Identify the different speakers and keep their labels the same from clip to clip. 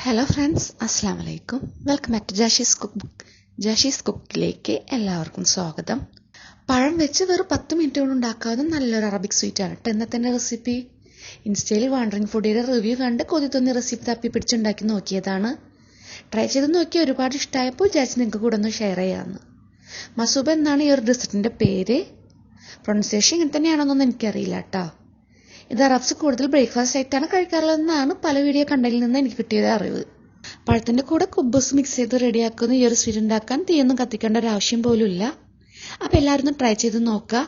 Speaker 1: Hello friends, അസ്സാം വലൈക്കും. Welcome back to Jashi's കുക്കിലേക്ക് എല്ലാവർക്കും സ്വാഗതം. പഴം വെച്ച് വെറും 10 മിനിറ്റ് കൊണ്ട് ഉണ്ടാക്കാവുന്ന നല്ലൊരു അറബിക് സ്വീറ്റാണ് കേട്ടോ ഇന്നത്തെ റെസിപ്പി. ഇൻസ്റ്റയിൽ വാണ്ടറിങ് ഫുഡിയുടെ റിവ്യൂ കണ്ട് കൊതി തോന്നിയ റെസിപ്പി തപ്പി പിടിച്ചുണ്ടാക്കി നോക്കിയതാണ്. ട്രൈ ചെയ്ത് നോക്കി ഒരുപാട് ഇഷ്ടമായപ്പോൾ വിചാരിച്ച് നിങ്ങൾക്ക് കൂടെ ഒന്ന് ഷെയർ ചെയ്യാമെന്ന്. മസൂബ് എന്നാണ് ഈ ഒരു ഡെസർട്ടിൻ്റെ പേര്. പ്രൊണൗൺസിയേഷൻ ഇങ്ങനെ തന്നെയാണെന്നൊന്നും എനിക്കറിയില്ല കേട്ടോ. ഇത് അറബ്സ് കൂടുതൽ ബ്രേക്ക്ഫാസ്റ്റ് ആയിട്ടാണ് കഴിക്കാറുള്ളതെന്നാണ് പല വീഡിയോ കണ്ടതിൽ നിന്ന് എനിക്ക് കിട്ടിയത് അറിവ്. പഴത്തിൻ്റെ കൂടെ കുബ്ബൂസ് മിക്സ് ചെയ്ത് റെഡിയാക്കുന്ന ഈ ഒരു സ്വീറ്റ് ഉണ്ടാക്കാൻ തീയൊന്നും കത്തിക്കേണ്ട ഒരു ആവശ്യം പോലും ഇല്ല. അപ്പോൾ എല്ലാവരും ഒന്ന് ട്രൈ ചെയ്ത് നോക്കുക.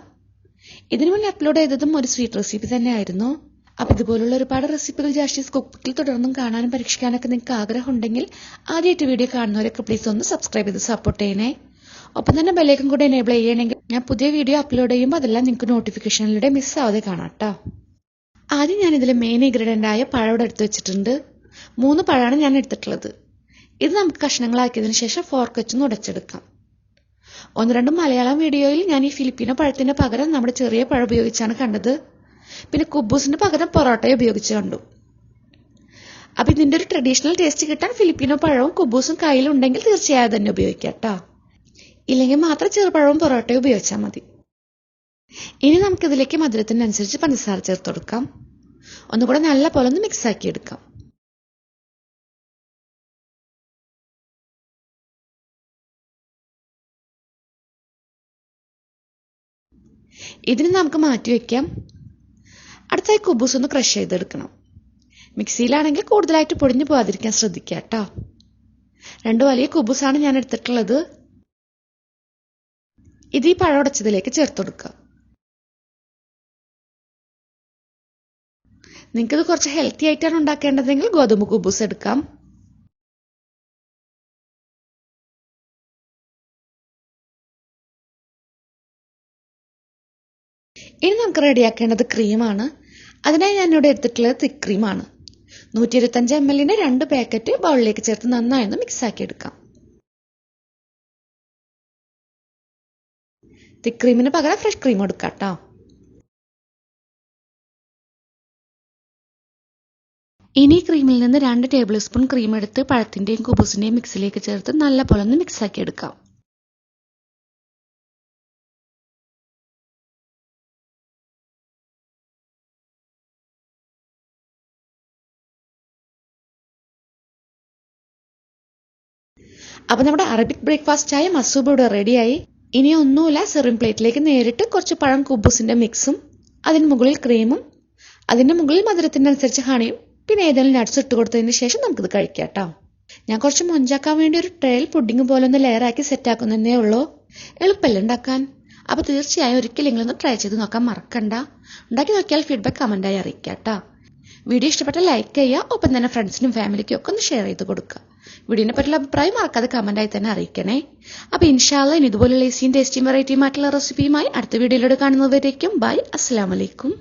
Speaker 1: ഇതിനു മുന്നേ അപ്ലോഡ് ചെയ്തതും ഒരു സ്വീറ്റ് റെസിപ്പി തന്നെയായിരുന്നു. അപ്പോൾ ഇതുപോലുള്ള ഒരുപാട് റെസിപ്പികൾ ജാഷീസ് കുക്കിൽ തുടർന്നും കാണാനും പരീക്ഷിക്കാനൊക്കെ നിങ്ങൾക്ക് ആഗ്രഹം ഉണ്ടെങ്കിൽ ആദ്യമായിട്ട് വീഡിയോ കാണുന്നവരൊക്കെ പ്ലീസ് ഒന്ന് സബ്സ്ക്രൈബ് ചെയ്ത് സപ്പോർട്ട് ചെയ്യണേ. ഒപ്പം തന്നെ ബെല്ലൈക്കൺ കൂടെ എനേബിൾ ചെയ്യണമെങ്കിൽ ഞാൻ പുതിയ വീഡിയോ അപ്ലോഡ് ചെയ്യുമ്പോൾ അതെല്ലാം നിങ്ങൾക്ക് നോട്ടിഫിക്കേഷനിലൂടെ മിസ്സാവാതെ കാണാം കേട്ടോ. ആദ്യം ഞാനിതിൽ മെയിൻ ഇൻഗ്രീഡിയൻ്റായ പഴം ഇവിടെ എടുത്ത് വെച്ചിട്ടുണ്ട്. 3 പഴമാണ് ഞാൻ എടുത്തിട്ടുള്ളത്. ഇത് നമുക്ക് കഷ്ണങ്ങളാക്കിയതിന് ശേഷം ഫോർക്ക് വെച്ചൊന്ന് ഉടച്ചെടുക്കാം. 1-2 മലയാളം വീഡിയോയിൽ ഞാൻ ഈ ഫിലിപ്പീനോ പഴത്തിന് പകരം നമ്മുടെ ചെറിയ പഴം ഉപയോഗിച്ചാണ് കണ്ടത്. പിന്നെ കുബ്ബൂസിന് പകരം പൊറോട്ട ഉപയോഗിച്ച് കണ്ടു. അപ്പോൾ ഇതിൻ്റെ ഒരു ട്രഡീഷണൽ ടേസ്റ്റ് കിട്ടാൻ ഫിലിപ്പീനോ പഴവും കുബ്ബൂസും കയ്യിലുണ്ടെങ്കിൽ തീർച്ചയായും തന്നെ ഉപയോഗിക്കാം കേട്ടോ. ഇല്ലെങ്കിൽ മാത്രം ചെറുപഴവും പൊറോട്ടയും ഉപയോഗിച്ചാൽ മതി. ഇനി നമുക്കിതിലേക്ക് മധുരത്തിനനുസരിച്ച് പഞ്ചസാര ചേർത്ത് കൊടുക്കാം. ഒന്നുകൂടെ നല്ല പോലെ ഒന്ന് മിക്സ് ആക്കി എടുക്കാം. ഇതിന് നമുക്ക് മാറ്റി വയ്ക്കാം. അടുത്തായി കുബ്ബൂസ് ഒന്ന് ക്രഷ് ചെയ്തെടുക്കണം. മിക്സിയിലാണെങ്കിൽ കൂടുതലായിട്ട് പൊടിഞ്ഞു പോകാതിരിക്കാൻ ശ്രദ്ധിക്കുക കേട്ടോ. 2 വലിയ കുബ്ബൂസാണ് ഞാൻ എടുത്തിട്ടുള്ളത്. ഇത് ഈ പഴം ഉടച്ചതിലേക്ക് ചേർത്ത് കൊടുക്കുക. നിങ്ങൾക്കിത് കുറച്ച് ഹെൽത്തി ആയിട്ടാണ് ഉണ്ടാക്കേണ്ടതെങ്കിൽ ഗോതമ്പ് കുബ്ബൂസ് എടുക്കാം. ഇനി നമുക്ക് റെഡിയാക്കേണ്ടത് ക്രീമാണ്. അതിനായി ഞാനിവിടെ എടുത്തിട്ടുള്ളത് തിക്ക് ക്രീമാണ്. 125 ml 2 പാക്കറ്റ് ബൗളിലേക്ക് ചേർത്ത് നന്നായി ഒന്ന് മിക്സ് ആക്കി എടുക്കാം. തിക്ക് ക്രീമിന് പകരം ഫ്രഷ് ക്രീം എടുക്കാം കേട്ടോ. ഇനി ക്രീമിൽ നിന്ന് 2 ടേബിൾ സ്പൂൺ ക്രീം എടുത്ത് പഴത്തിൻ്റെയും കുബ്ബൂസിൻ്റെയും മിക്സിലേക്ക് ചേർത്ത് നല്ല പോലെ ഒന്ന് മിക്സ് ആക്കി എടുക്കാം. അപ്പോൾ നമ്മുടെ അറബിക് ബ്രേക്ക്ഫാസ്റ്റ് ആയ മസൂബ് ഇവിടെ റെഡിയായി. ഇനി ഒന്നുമില്ല, സെർവിംഗ് പ്ലേറ്റിലേക്ക് നേരിട്ട് കുറച്ച് പഴം കുബ്ബൂസിൻ്റെ മിക്സും അതിന് മുകളിൽ ക്രീമും അതിൻ്റെ മുകളിൽ മധുരത്തിനനുസരിച്ച് ഹണിയും പിന്നെ ഏതെങ്കിലും നട്ട്സ് ഇട്ട് കൊടുത്തതിന് ശേഷം നമുക്കിത് കഴിക്കാം കേട്ടോ. ഞാൻ കുറച്ച് മൊഞ്ചാക്കാൻ വേണ്ടി ഒരു ട്രേയിൽ പുഡിംഗ് പോലെ ഒന്ന് ലെയറാക്കി സെറ്റാക്കുന്നതേ ഉള്ളൂ. എളുപ്പമല്ല ഉണ്ടാക്കാൻ. അപ്പോൾ തീർച്ചയായും ഒരിക്കലെങ്കിലും ട്രൈ ചെയ്ത് നോക്കാൻ മറക്കണ്ട. ഉണ്ടാക്കി നോക്കിയാൽ ഫീഡ്ബാക്ക് കമൻറ്റായി അറിയിക്കാം കേട്ടോ. വീഡിയോ ഇഷ്ടപ്പെട്ട ലൈക്ക് ചെയ്യുക. ഒപ്പം തന്നെ ഫ്രണ്ട്സിനും ഫാമിലിക്കും ഒക്കെ ഒന്ന് ഷെയർ ചെയ്ത് കൊടുക്കുക. വീഡിയോനെ പറ്റിയുള്ള അഭിപ്രായം മറക്കാതെ കമൻറ്റായി തന്നെ അറിയിക്കണേ. അപ്പോൾ ഇൻഷാ അല്ലാഹ് ഇതുപോലുള്ള ഈസിയും ടേസ്റ്റിയും വെറൈറ്റിയുമായിട്ടുള്ള റെസിപ്പിയുമായി അടുത്ത വീഡിയോയിലൂടെ കാണുന്നവരേക്കും ബൈ. അസ്സലാമു അലൈക്കും.